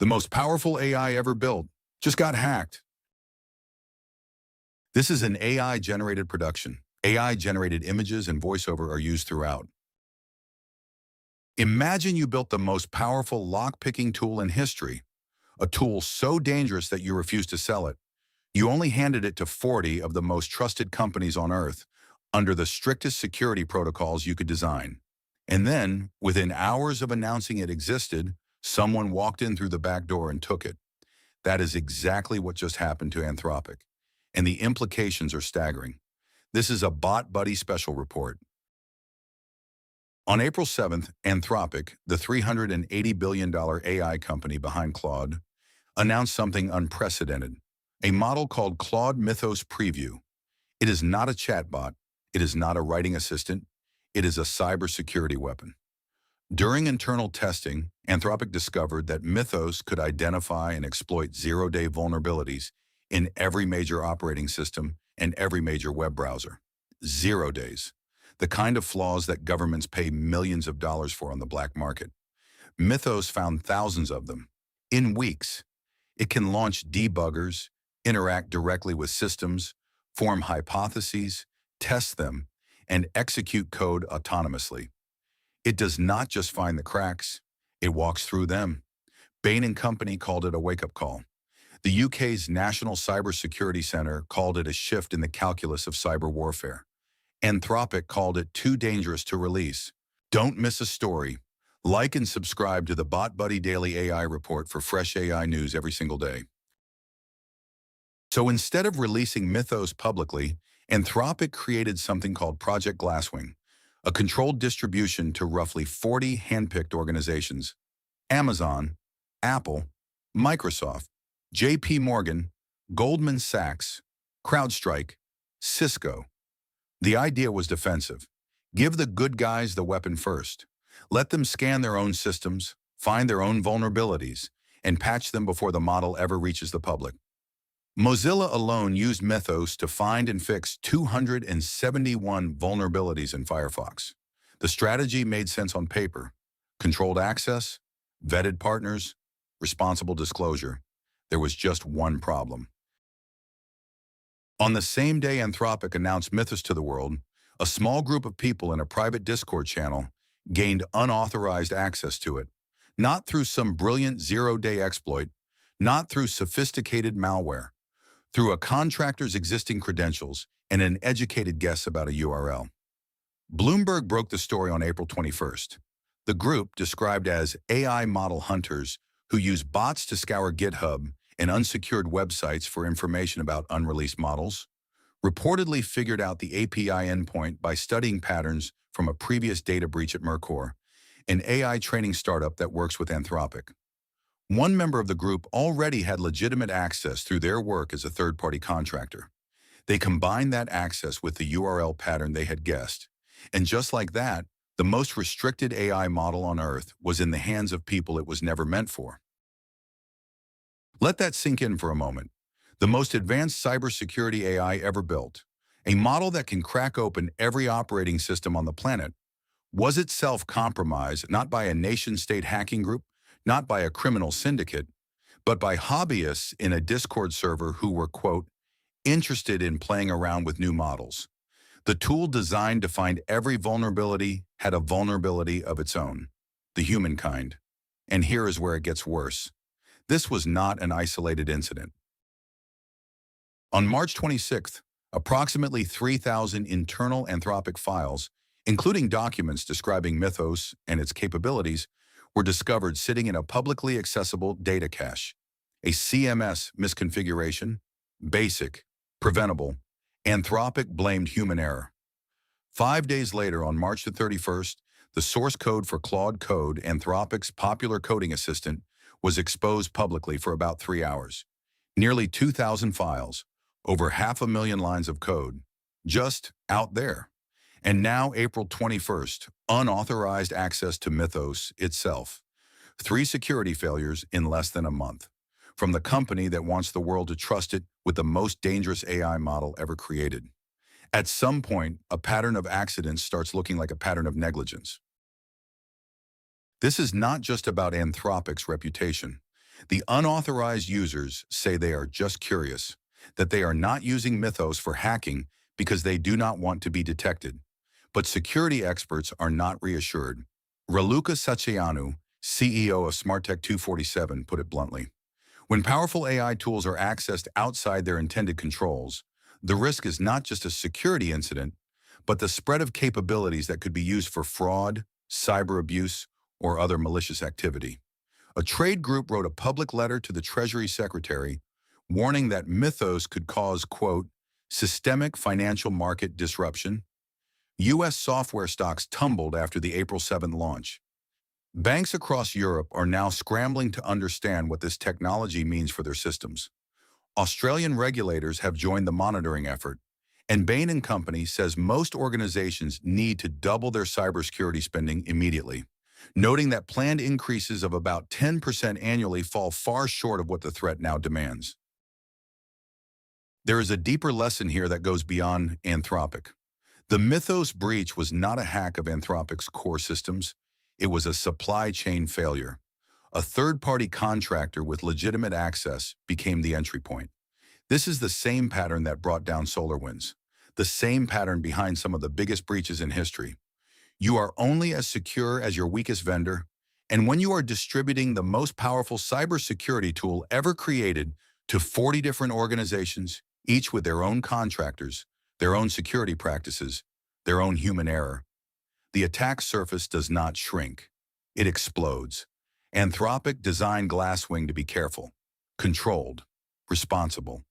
The most powerful AI ever built just got hacked. This is an AI-generated production. AI-generated images and voiceover are used throughout. Imagine you built the most powerful lock-picking tool in history, a tool so dangerous that you refuse to sell it. You only handed it to 40 of the most trusted companies on Earth under the strictest security protocols you could design. And then, within hours of announcing it existed, someone walked in through the back door and took it. That is exactly what just happened to Anthropic. And the implications are staggering. This is a BotBuhdy Special Report. On April 7th, Anthropic, the $380 billion AI company behind Claude, announced something unprecedented, a model called Claude Mythos Preview. It is not a chatbot. It is not a writing assistant. It is a cybersecurity weapon. During internal testing, Anthropic discovered that Mythos could identify and exploit zero-day vulnerabilities in every major operating system and every major web browser. 0 days. The kind of flaws that governments pay millions of dollars for on the black market. Mythos found thousands of them. In weeks, it can launch debuggers, interact directly with systems, form hypotheses, test them, and execute code autonomously. It does not just find the cracks, it walks through them. Bain & Company called it a wake-up call. The UK's National Cybersecurity Centre called it a shift in the calculus of cyber warfare. Anthropic called it too dangerous to release. Don't miss a story. Like and subscribe to the BotBuhdy Daily AI Report for fresh AI news every single day. So instead of releasing Mythos publicly, Anthropic created something called Project Glasswing, a controlled distribution to roughly 40 handpicked organizations: Amazon, Apple, Microsoft, JP Morgan, Goldman Sachs, CrowdStrike, Cisco. The idea was defensive. Give the good guys the weapon first. Let them scan their own systems, find their own vulnerabilities, and patch them before the model ever reaches the public. Mozilla alone used Mythos to find and fix 271 vulnerabilities in Firefox. The strategy made sense on paper. Controlled access, vetted partners, responsible disclosure. There was just one problem. On the same day Anthropic announced Mythos to the world, a small group of people in a private Discord channel gained unauthorized access to it, not through some brilliant zero-day exploit, not through sophisticated malware, through a contractor's existing credentials and an educated guess about a URL. Bloomberg broke the story on April 21st. The group, described as AI model hunters who use bots to scour GitHub and unsecured websites for information about unreleased models, reportedly figured out the API endpoint by studying patterns from a previous data breach at Mercor, an AI training startup that works with Anthropic. One member of the group already had legitimate access through their work as a third-party contractor. They combined that access with the URL pattern they had guessed, and just like that, the most restricted AI model on Earth was in the hands of people it was never meant for. Let that sink in for a moment. The most advanced cybersecurity AI ever built, a model that can crack open every operating system on the planet, was itself compromised not by a nation-state hacking group, not by a criminal syndicate, but by hobbyists in a Discord server who were, quote, interested in playing around with new models. The tool designed to find every vulnerability had a vulnerability of its own, the humankind. And here is where it gets worse. This was not an isolated incident. On March 26th, approximately 3,000 internal Anthropic files, including documents describing Mythos and its capabilities, were discovered sitting in a publicly accessible data cache. A CMS misconfiguration, basic, preventable. Anthropic blamed human error. 5 days later, on March the 31st, the source code for Claude Code, Anthropic's popular coding assistant, was exposed publicly for about 3 hours. Nearly 2,000 files, over 500,000 lines of code, just out there. And now, April 21st, unauthorized access to Mythos itself. 3 security failures in less than a month, from the company that wants the world to trust it with the most dangerous AI model ever created. At some point, a pattern of accidents starts looking like a pattern of negligence. This is not just about Anthropic's reputation. The unauthorized users say they are just curious, that they are not using Mythos for hacking because they do not want to be detected. But security experts are not reassured. Raluca Satyanu, CEO of SmartTech 247, put it bluntly. When powerful AI tools are accessed outside their intended controls, the risk is not just a security incident, but the spread of capabilities that could be used for fraud, cyber abuse, or other malicious activity. A trade group wrote a public letter to the Treasury Secretary warning that Mythos could cause, quote, systemic financial market disruption. U.S. software stocks tumbled after the April 7th launch. Banks across Europe are now scrambling to understand what this technology means for their systems. Australian regulators have joined the monitoring effort, and Bain & Company says most organizations need to double their cybersecurity spending immediately, noting that planned increases of about 10% annually fall far short of what the threat now demands. There is a deeper lesson here that goes beyond Anthropic. The Mythos breach was not a hack of Anthropic's core systems. It was a supply chain failure. A third-party contractor with legitimate access became the entry point. This is the same pattern that brought down SolarWinds, the same pattern behind some of the biggest breaches in history. You are only as secure as your weakest vendor, and when you are distributing the most powerful cybersecurity tool ever created to 40 different organizations, each with their own contractors, their own security practices, their own human error, the attack surface does not shrink. It explodes. Anthropic designed Glasswing to be careful, controlled, responsible.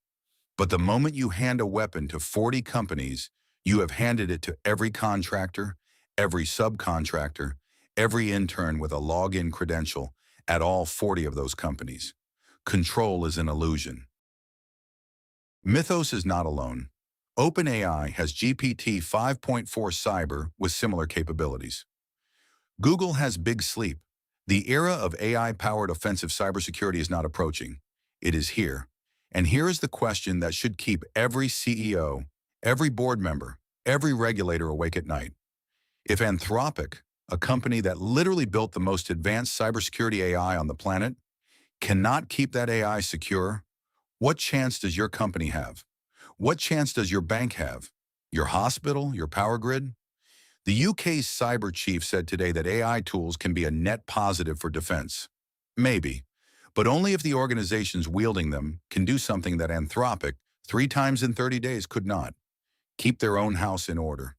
But the moment you hand a weapon to 40 companies, you have handed it to every contractor, every subcontractor, every intern with a login credential at all 40 of those companies. Control is an illusion. Mythos is not alone. OpenAI has GPT 5.4 Cyber with similar capabilities. Google has Big Sleep. The era of AI-powered offensive cybersecurity is not approaching. It is here. And here is the question that should keep every CEO, every board member, every regulator awake at night. If Anthropic, a company that literally built the most advanced cybersecurity AI on the planet, cannot keep that AI secure, what chance does your company have? What chance does your bank have? Your hospital? Your power grid? The UK's cyber chief said today that AI tools can be a net positive for defense. Maybe, but only if the organizations wielding them can do something that Anthropic, 3 times in 30 days, could not: keep their own house in order.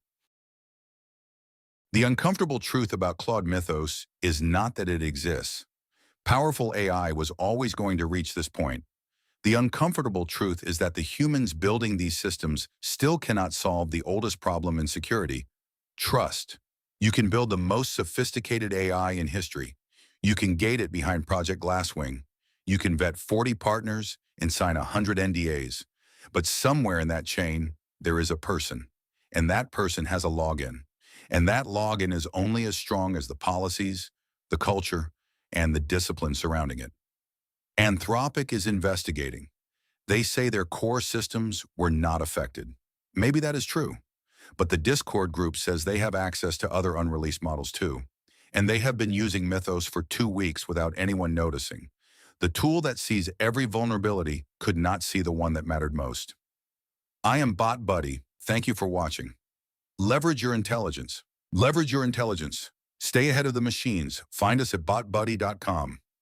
The uncomfortable truth about Claude Mythos is not that it exists. Powerful AI was always going to reach this point. The uncomfortable truth is that the humans building these systems still cannot solve the oldest problem in security: trust. You can build the most sophisticated AI in history. You can gate it behind Project Glasswing. You can vet 40 partners and sign 100 NDAs. But somewhere in that chain, there is a person. And that person has a login. And that login is only as strong as the policies, the culture, and the discipline surrounding it. Anthropic is investigating. They say their core systems were not affected. Maybe that is true. But the Discord group says they have access to other unreleased models too. And they have been using Mythos for 2 weeks without anyone noticing. The tool that sees every vulnerability could not see the one that mattered most. I am BotBuhdy. Thank you for watching. Leverage your intelligence. Leverage your intelligence. Stay ahead of the machines. Find us at botbuddy.com.